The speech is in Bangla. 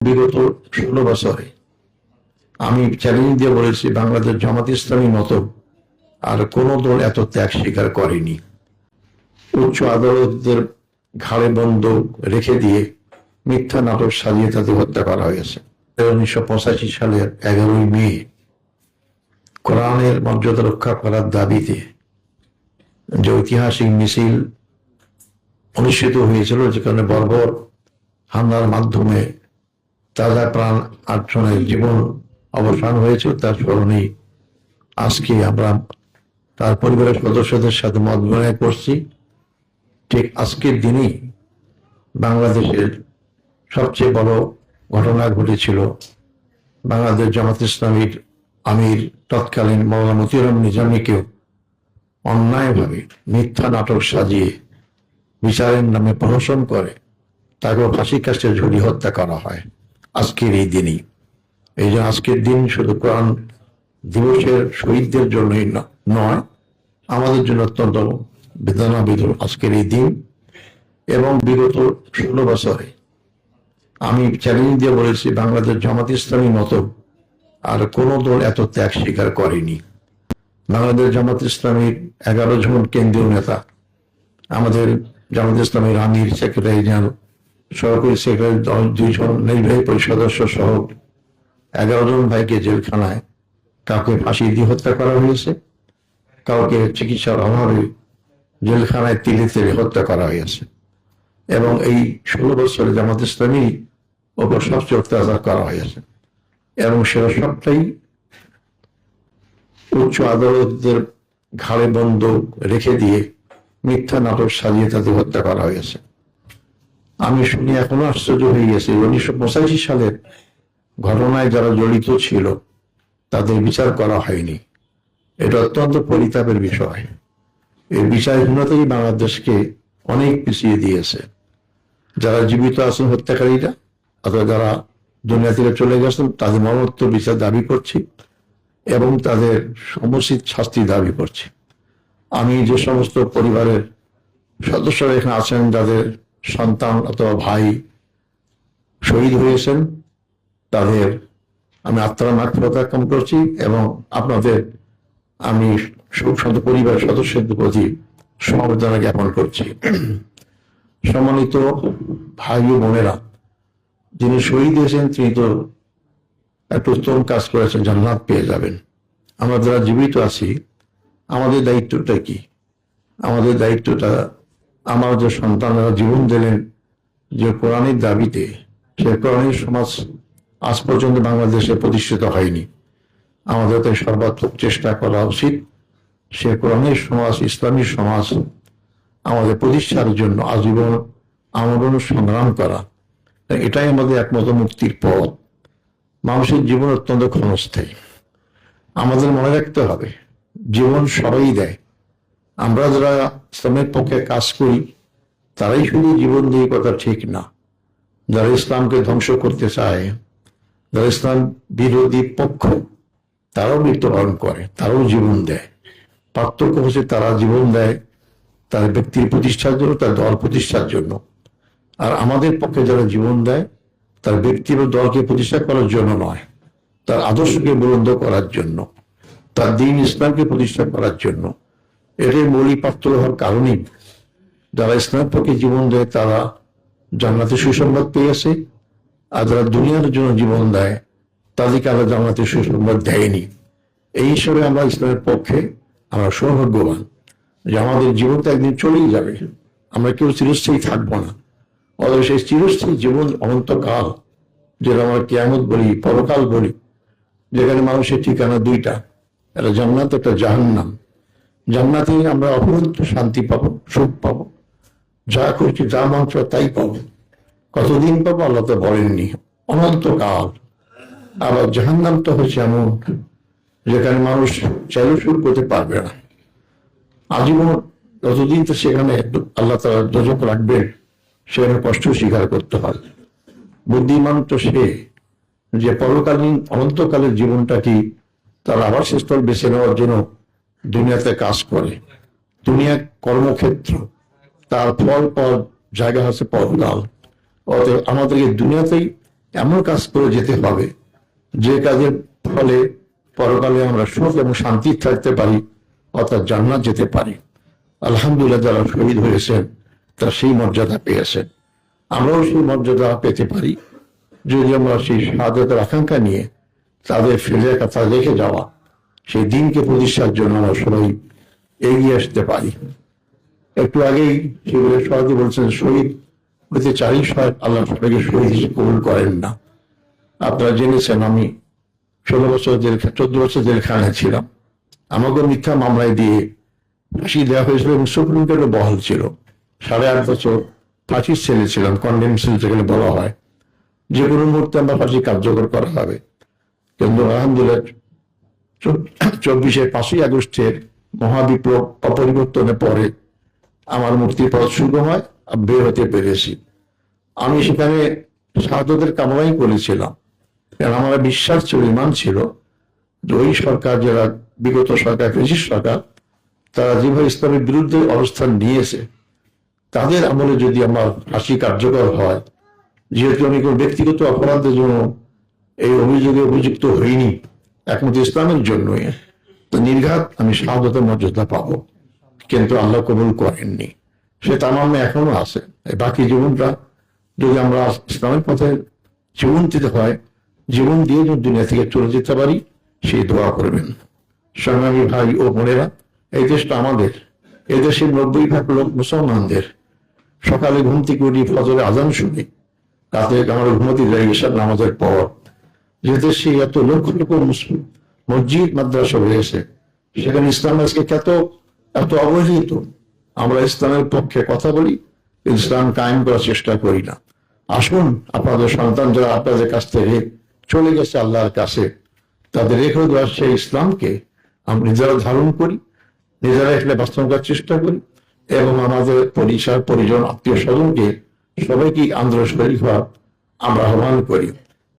বিগত 16 বছরে আমি চ্যালেঞ্জ দিয়ে বলেছি, বাংলাদেশ জামাত ইসলামী মতো আর কোন দল এত ত্যাগ স্বীকার করেনি। উচ্চ আদালতের ঘাড়ে বন্দুক রেখে দিয়ে মিথ্যা নাটক সাজিয়ে তাদের হত্যা করা হয়েছে। 1985 সালের 11ই মে কোরআনের মর্যাদা রক্ষা করার দাবিতে যে ঐতিহাসিক মিছিল অনুষ্ঠিত হয়েছিল, যেখানে বর্বর হামলার মাধ্যমে তাজা প্রাণ 8 জনের জীবন অবসান হয়েছিল, তার স্মরণে আজকে আমরা তার পরিবারের সদস্যদের সাথে মত বিনিময় করছি। ঠিক আজকের দিনই বাংলাদেশের সবচেয়ে বড় ঘটনা ঘটেছিল। বাংলাদেশ জামাত ইসলামীর আমির তৎকালীন মাওলানা মতিউর রহমান নিজামীকেও অন্যায়ভাবে মিথ্যা নাটক সাজিয়ে বিচারের নামে প্রহসন করে তাকেও ফাঁসি কাস্টে ঝুলিয়ে হত্যা করা হয় আজকের এই দিনই। এই যে আজকের দিন শুধু কোরআন দিবসের শহীদদের জন্যই নয়, আমাদের জন্য অত্যন্ত বেদনাবিধুর আজকের এই দিন। এবং বিগত 16 বছরে আমি চ্যালেঞ্জ দিয়ে বলেছি, বাংলাদেশ জামাত ইসলামী মতো আর কোন দল এত ত্যাগ স্বীকার করেনি। বাংলাদেশ জামাত ইসলামীর 11 জন কেন্দ্রীয় নেতা, আমাদের জামাত ইসলামীর আমির, সেক্রেটারি জেনারেল, সহকারী সেক্রেটারি, 2 জন নির্বাহী পরিষদ সদস্য সহ 11 জন ভাইকে জেলখানায় কাউকে ফাঁসি দিয়ে হত্যা করা হয়েছে, কাউকে চিকিৎসার অভাবে জেলখানায় তিলে তিলে হত্যা করা হয়েছে। এবং এই 16 বছরে জামাত ইসলামী ওপর সবচেয়ে অত্যাচার করা হয়েছে, এবং সেটা সবটাই উচ্চ আদালতের ঘাড়ে বন্দুক রেখে দিয়ে মিথ্যা নাটক সাজিয়ে তাদের হত্যা করা হয়েছে। আমি শুনি এখনো আশ্চর্য হয়ে গেছি। 1985 সালের ঘটনায় যারা জড়িত ছিল তাদের বিচার করা হয়নি। এটা অত্যন্ত পরিতাপের বিষয়। এই বিচারহীনতাই বাংলাদেশকে অনেক পিছিয়ে দিয়েছে। যারা জীবিত আছেন হত্যাকারীরা, অথবা যারা দুনিয়া থেকে চলে গেছেন, তাদের মরণোত্তর বিচার দাবি করছি এবং তাদের সমুচিত শাস্তি দাবি করছি। আমি যে সমস্ত পরিবারের সদস্যরা এখানে আছেন, যাদের সন্তান অথবা ভাই শহীদ হয়েছেন, তাদের আমি আত্মার মাগফিরাত কামনা করছি এবং আপনাদের আমি শোকসন্ত পরিবারের সদস্যদের প্রতি সমবেদনা জ্ঞাপন করছি। সম্মানিত ভাই ও বোনেরা, যিনি শহীদ হয়েছেন তিনি তো একটা উত্তম কাজ করেছেন, জান্নাত পেয়ে যাবেন। আমরা যারা জীবিত আছি, আমাদের দায়িত্বটা কি? আমাদের দায়িত্বটা, আমার যে সন্তানরা জীবন দিলেন যে কোরআনের দাবিতে, সে কোরআনের সমাজ আজ পর্যন্ত বাংলাদেশে প্রতিষ্ঠিত হয়নি। আমাদের তাই সর্বাত্মক চেষ্টা করা উচিত সে কোরআনের সমাজ, ইসলামী সমাজ আমাদের প্রতিষ্ঠার জন্য আজীবন আমরণ সংগ্রাম করা। এটাই আমাদের একমাত্র মুক্তির পথ। মানুষের জীবন অত্যন্ত ক্ষণস্থায়ী। আমাদের মনে রাখতে হবে, জীবন সবাই দেয়। আমরা যারা ইসলামের পক্ষে কাজ করি তারাই শুধু জীবন দিয়ে, কথা ঠিক না। যারা ইসলামকে ধ্বংস করতে চায়, যারা ইসলাম বিরোধী পক্ষ, তারাও মৃত্যুবরণ করে, তারাও জীবন দেয়। পার্থক্য হচ্ছে তারা জীবন দেয় তার ব্যক্তির প্রতিষ্ঠার জন্য, তার দল প্রতিষ্ঠার জন্য। আর আমাদের পক্ষে যারা জীবন দেয় তার ব্যক্তি বা দলকে প্রতিষ্ঠা করার জন্য নয়, তার আদর্শকে বুলন্দ করার জন্য, তার দ্বীন ইসলামকে প্রতিষ্ঠা করার জন্য। এটাই মৌলিক পার্থক্য হওয়ার কারণেই যারা ইসলামের পক্ষে জীবন দেয় তারা জান্নাতে সুসংবাদ পেয়েছে, আর যারা দুনিয়ার জন্য জীবন দেয় তাদেরকে আল্লাহ জান্নাতে সুসংবাদ দেয়নি। এই হিসাবে আমরা ইসলামের পক্ষে আমরা সৌভাগ্যবান যে আমাদের জীবন তো একদিন চলেই যাবে, আমরা কেউ চিরস্থায়ী থাকবো না। অথবা সেই চিরস্থায়ী জীবন অনন্তকাল, যেটা আমরা কিয়ামত বলি, পরকাল বলি, যেখানে মানুষের ঠিকানা 2টা, একটা জান্নাত, একটা জাহান্নাম। জান্নাতে আমরা অপরন্ত শান্তি পাবো, সুখ পাবো, যা করছি যা মাংস তাই পাবো। কতদিন পাবো আল্লাহ তো বলেননি, অনন্তকাল। আবার জাহান্নামটা হচ্ছে এমন যেখানে মানুষ চাইলেও শুরু করতে পারবে না, আজীবন। যতদিন তো সেখানে আল্লাহ তাআলা দোজখ রাখবেন, সেখানে কষ্ট স্বীকার করতে হয়। বুদ্ধিমান তো সে যে পরকালীন অনন্তকালের জীবনটা কি তার আবাসস্থল বেছে নেওয়ার জন্য দুনিয়াতে কাজ করে। দুনিয়া কর্মক্ষেত্র, তার ফল পর জায়গা হচ্ছে পরকাল। অতএব আমাদেরকে দুনিয়াতেই এমন কাজ করে যেতে হবে যে কাজের ফলে পরকালে আমরা সুখ এবং শান্তি থাকতে পারি, অর্থাৎ জান্নাত যেতে পারি। আলহামদুলিল্লাহ, যারা শহীদ হয়েছেন তারা সেই মর্যাদা পেয়েছেন। আমরাও সেই মর্যাদা পেতে পারি যদি আমরা সেই শাহাদাতের আকাঙ্ক্ষা নিয়ে তাদের ফেলে কথা রেখে যাওয়া সেই দিনকে প্রতিষ্ঠার জন্য আমরা সবাই এগিয়ে আসতে পারি। একটু আগেই শিবিরের সভাপতি বলছেন শহীদ হতে চাই, আল্লাহ সবাইকে শহীদ হিসেবে কবুল করেন না। আপনারা জেনেছেন আমি 14 বছর জেলখানায় ছিলাম। আমাকে মিথ্যা মামলায় দিয়ে ফাঁসি দেওয়া হয়েছিল এবং সুপ্রিম কোর্টে বহাল ছিল। 8.5 বছর ফাঁসির ছেলে ছিলাম, কন্ডেম সেল যেখানে বলা হয় যে কোনো মুহূর্তে আমরা ফাঁসি কার্যকর করা হবে। কিন্তু আলহামদুলিল্লাহ 5ই আগস্টের মহাবিপ্লব অপরিবর্তনের পরে আমার মুক্তির পথ শুরু হয়, বের হতে পেরেছি। আমি সেখানে শাহাদাতের কামনাই করেছিলাম, কারণ আমার বিশ্বাস ছিল, ইমান ছিল যে ওই সরকার, যারা বিগত সরকার, ফ্যাসিস্ট সরকার, তারা যেভাবে ইসলামের বিরুদ্ধে অবস্থান নিয়েছে, তাদের আমলে যদি আমার ফাঁসি কার্যকর হয়, যেহেতু আমি কোনো ব্যক্তিগত অপরাধের জন্য এই অভিযোগে অভিযুক্ত হইনি, একমাত্র ইসলামের জন্যই, তো নির্ঘাত আমি শাহাদাতের মর্যাদা পাবো। কিন্তু আল্লাহ কবুল করেননি। সে তামান্না এখনো আছে। বাকি জীবনটা যদি আমরা ইসলামের পথে জীবন দিতে হয়, জীবন দিয়ে যদি দুনিয়া থেকে চলে যেতে পারি, সেই দোয়া করবেন। সংগ্রামী ভাই ও বোনেরা, এই দেশটা আমাদের, এই দেশের 90% লোক মুসলমানদের। সকালে ঘুম থেকে উঠি, ফজরে আজান শুনি, রাতে আমরা ঘুমতি যাই এসব নামাজের পর। যে দেশে এত লক্ষ লক্ষ মুসলিম মসজিদ মাদ্রাসা রয়েছে, সেখানে ইসলাম আজকে এত অবহেলিত। আমরা ইসলামের পক্ষে কথা বলি, ইসলাম কায়েম করার চেষ্টা করি না। আসুন, আপনাদের সন্তান যারা আপনাদের কাছ থেকে চলে গেছে আল্লাহর কাছে, তাদের রেখে দেওয়া সেই ইসলামকে আমরা নিজেরা ধারণ করি, নিজেরা এখানে বাস্তব করার চেষ্টা করি, এবং আমাদের পরিজন, আত্মীয় স্বজনকে সবাইকে আন্দোলন শরীর হওয়া আমরা আহ্বান করি।